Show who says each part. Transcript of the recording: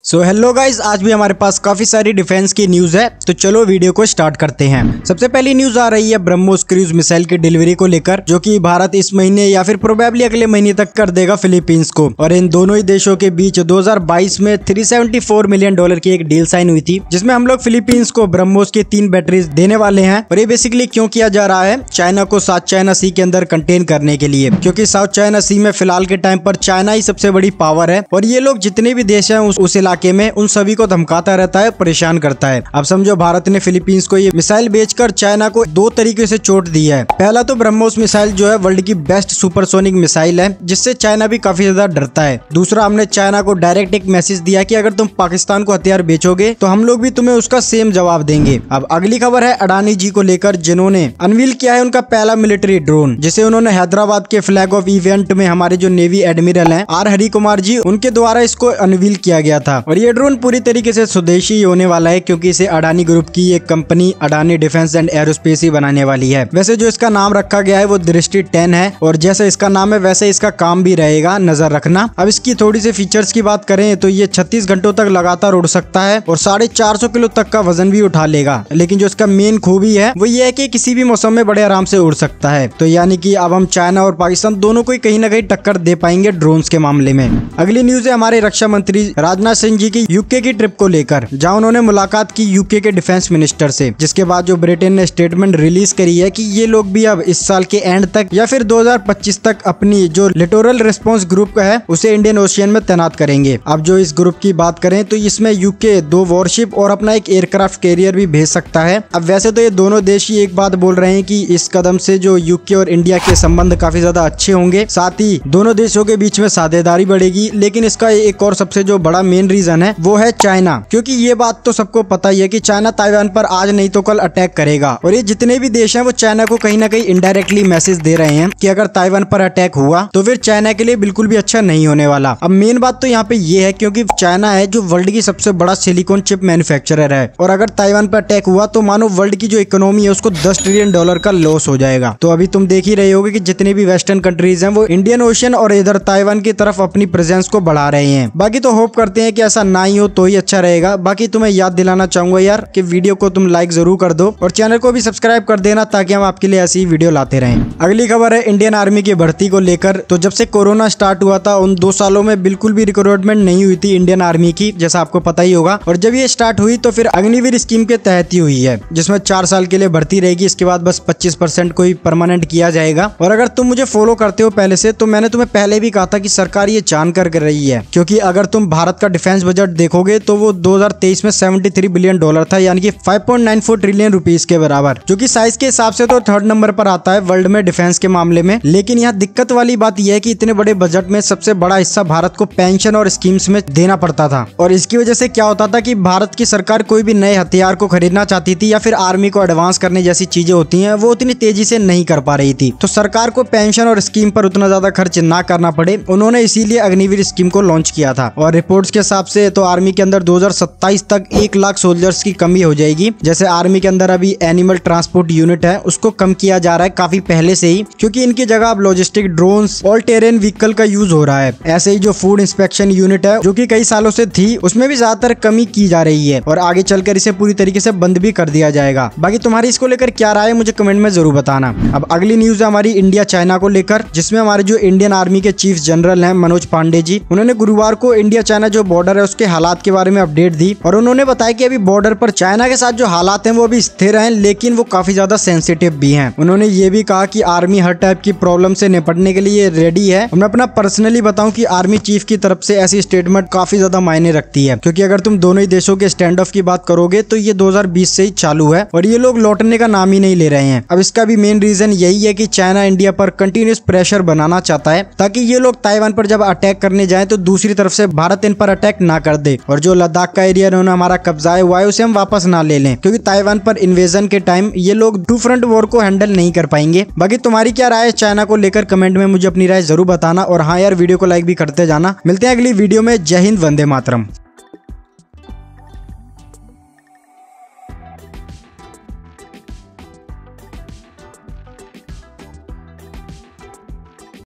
Speaker 1: So hello guys, आज भी हमारे पास काफी सारी डिफेंस की न्यूज है, तो चलो वीडियो को स्टार्ट करते हैं। सबसे पहली न्यूज आ रही है ब्रह्मोस क्रूज मिसाइल की डिलीवरी को लेकर, जो कि भारत इस महीने या फिर प्रोबेबली अगले महीने तक कर देगा फिलीपींस को। और इन दोनों ही देशों के बीच 2022 में $374 मिलियन की एक डील साइन हुई थी, जिसमें हम लोग फिलीपींस को ब्रह्मोस की 3 बैटरीज देने वाले हैं। और ये बेसिकली क्यों किया जा रहा है, चाइना को साउथ चाइना सी के अंदर कंटेन करने के लिए, क्योंकि साउथ चाइना सी में फिलहाल के टाइम पर चाइना ही सबसे बड़ी पावर है और ये लोग जितने भी देश हैं उस इलाके में उन सभी को धमकाता रहता है, परेशान करता है। अब समझो भारत ने फिलीपींस को ये मिसाइल बेचकर चाइना को 2 तरीके से चोट दी है। पहला तो ब्रह्मोस मिसाइल जो है वर्ल्ड की बेस्ट सुपरसोनिक मिसाइल है, जिससे चाइना भी काफी ज्यादा डरता है। दूसरा, हमने चाइना को डायरेक्ट एक मैसेज दिया कि अगर तुम पाकिस्तान को हथियार बेचोगे तो हम लोग भी तुम्हें उसका सेम जवाब देंगे। अब अगली खबर है अडानी जी को लेकर, जिन्होंने अनवील किया है उनका पहला मिलिट्री ड्रोन, जिसे उन्होंने हैदराबाद के फ्लैग ऑफ इवेंट में हमारे जो नेवी एडमिरल हैं आर हरि कुमार जी, उनके द्वारा इसको अनवील किया गया था। और ये ड्रोन पूरी तरीके से स्वदेशी होने वाला है, क्योंकि इसे अडानी ग्रुप की एक company Adani defence and aerospace ही बनाने वाली है। वैसे जो इसका नाम रखा गया है वो दृष्टि 10 है, और जैसे इसका नाम है वैसे इसका काम भी रहेगा, नजर रखना। अब इसकी थोड़ी सी फीचर्स की बात करें तो ये 36 घंटों तक लगातार उड़ सकता है और 450 किलो तक का वजन भी उठा लेगा। लेकिन जो इसका मेन खूबी है वो ये है कि किसी भी मौसम में बड़े आराम से उड़ सकता है। तो यानी कि अब हम चाइना और पाकिस्तान दोनों को कहीं ना कहीं टक्कर दे पाएंगे ड्रोन्स के मामले में। अगली न्यूज है हमारे रक्षा मंत्री राजनाथ सिंह जी की यूके की ट्रिप को लेकर, जहां उन्होंने मुलाकात की यूके के डिफेंस मिनिस्टर से, जिसके बाद जो ब्रिटेन ने स्टेटमेंट रिलीज करी है कि ये लोग भी अब इस साल के एंड तक या फिर 2025 तक अपनी जो लिटोरल रिस्पांस ग्रुप है उसे इंडियन ओशियन में तैनात करेंगे। अब जो इस ग्रुप की बात करें तो इसमें यूके 2 वॉरशिप और अपना एक एयरक्राफ्ट कैरियर भी भेज सकता है। अब वैसे तो ये दोनों देश ही एक बात बोल रहे हैं कि इस कदम से जो यूके और इंडिया के संबंध काफी ज्यादा अच्छे होंगे, साथ ही दोनों देशों के बीच में साझेदारी बढ़ेगी। लेकिन इसका एक और सबसे जो बड़ा मेन रीजन है वो है चाइना, क्योंकि ये बात तो सबको पता ही है कि चाइना ताइवान पर आज नहीं तो कल अटैक करेगा। और ये जितने भी देश हैं वो चाइना को कहीं ना कहीं इनडायरेक्टली मैसेज दे रहे हैं कि अगर ताइवान पर अटैक हुआ तो फिर चाइना के लिए बिल्कुल भी अच्छा नहीं होने वाला। अब मेन बात तो यहाँ पे ये है क्योंकि चाइना है जो वर्ल्ड की सबसे बड़ा सिलिकॉन चिप मैन्युफैक्चरर है, और अगर ताइवान पर अटैक हुआ तो मानो वर्ल्ड की जो इकोनॉमी है उसको $10 ट्रिलियन का लॉस हो जाएगा। तो अभी तुम देख ही रहे होगे कि जितने भी वेस्टर्न कंट्रीज हैं वो इंडियन ओशियन और इधर ताइवान की तरफ अपनी प्रेजेंस को बढ़ा रहे हैं। बाकी तो होप करते हैं कि ऐसा ना ही हो तो ही अच्छा रहेगा। बाकी तुम्हें याद दिलाना चाहूंगा यार कि वीडियो को तुम लाइक जरूर कर दो और चैनल को भी सब्सक्राइब कर देना, ताकि हम आपके लिए ऐसी वीडियो लाते रहें। अगली खबर है इंडियन आर्मी की भर्ती को लेकर। तो जब से कोरोना स्टार्ट हुआ था उन 2 सालों में बिल्कुल भी रिक्रूटमेंट नहीं हुई थी इंडियन आर्मी की, जैसा आपको पता ही होगा। और जब ये स्टार्ट हुई तो फिर अग्निवीर स्कीम के तहत ही हुई है, जिसमें 4 साल के लिए भर्ती रहेगी। इसके बाद बस 25% को ही परमानेंट किया जाएगा। और अगर तुम मुझे फॉलो करते हो पहले से, तो मैंने तुम्हें पहले भी कहा था कि सरकार ये जान कर रही है, क्योंकि अगर तुम भारत का डिफेंस बजट देखोगे तो वो 2023 में $73 बिलियन था, यानी कि 5.94 ट्रिलियन रुपीस के बराबर, जो कि साइज के हिसाब से तो 3rd नंबर पर आता है वर्ल्ड में डिफेंस के मामले में। लेकिन यहाँ दिक्कत वाली बात यह है कि इतने बड़े बजट में सबसे बड़ा हिस्सा भारत को पेंशन और स्कीम्स में देना पड़ता था। और इसकी वजह से क्या होता था कि भारत की सरकार कोई भी नए हथियार को खरीदना चाहती थी या फिर आर्मी को एडवांस करने जैसी चीजें होती हैं वो उतनी तेजी से नहीं कर पा रही थी। तो सरकार को पेंशन और स्कीम पर उतना ज्यादा खर्च ना करना पड़े, उन्होंने इसीलिए अग्निवीर स्कीम को लॉन्च किया था। और रिपोर्ट्स के हिसाब से तो आर्मी के अंदर 2027 तक 1 लाख सोल्जर्स की कमी हो जाएगी। जैसे आर्मी के अंदर अभी एनिमल ट्रांसपोर्ट यूनिट है उसको कम किया जा रहा है काफी पहले से ही, क्योंकि इनकी जगह अब logistic drones all terrain vehicle का यूज हो रहा है। ऐसे ही जो फूड इंस्पेक्शन यूनिट है जो कि कई सालों से थी, उसमें भी ज्यादातर कमी की जा रही है और आगे चलकर इसे पूरी तरीके से बंद भी कर दिया जाएगा। बाकी तुम्हारी इसको लेकर क्या राय है मुझे कमेंट में जरूर बताना। अब अगली न्यूज है हमारी इंडिया चाइना को लेकर, जिसमें हमारे जो इंडियन आर्मी के चीफ जनरल है मनोज पांडे जी, उन्होंने गुरुवार को इंडिया चाइना जो बॉर्डर है उसके हालात के बारे में अपडेट दी। और उन्होंने बताया कि अभी बॉर्डर पर चाइना के साथ जो हालात हैं वो अभी स्थिर हैं, लेकिन वो काफी ज्यादा सेंसिटिव भी हैं। उन्होंने ये भी कहा कि आर्मी हर टाइप की प्रॉब्लम से निपटने के लिए रेडी है। मैं अपना पर्सनली बताऊं कि आर्मी चीफ की तरफ से ऐसी स्टेटमेंट काफी ज्यादा मायने रखती है, क्योंकि अगर तुम दोनों ही देशों के स्टैंड ऑफ की बात करोगे तो ये 2020 से ही चालू है और ये लोग लौटने का नाम ही नहीं ले रहे हैं। अब इसका भी मेन रीजन यही है कि चाइना इंडिया पर कंटिन्यूस प्रेशर बनाना चाहता है, ताकि ये लोग ताइवान पर जब अटैक करने जाए तो दूसरी तरफ से भारत इन पर अटैक ना कर दे, और जो लद्दाख का एरिया इन्होंने हमारा कब्जा हुआ है उसे हम वापस ना ले लें, क्योंकि ताइवान पर इन्वेजन के टाइम ये लोग 2 फ्रंट वॉर को हैंडल नहीं कर पाएंगे। बाकी तुम्हारी क्या राय है चाइना को लेकर कमेंट में मुझे अपनी राय जरूर बताना, और हाँ यार वीडियो को लाइक भी करते जाना। मिलते हैं अगली वीडियो में। जय हिंद, वंदे मातरम।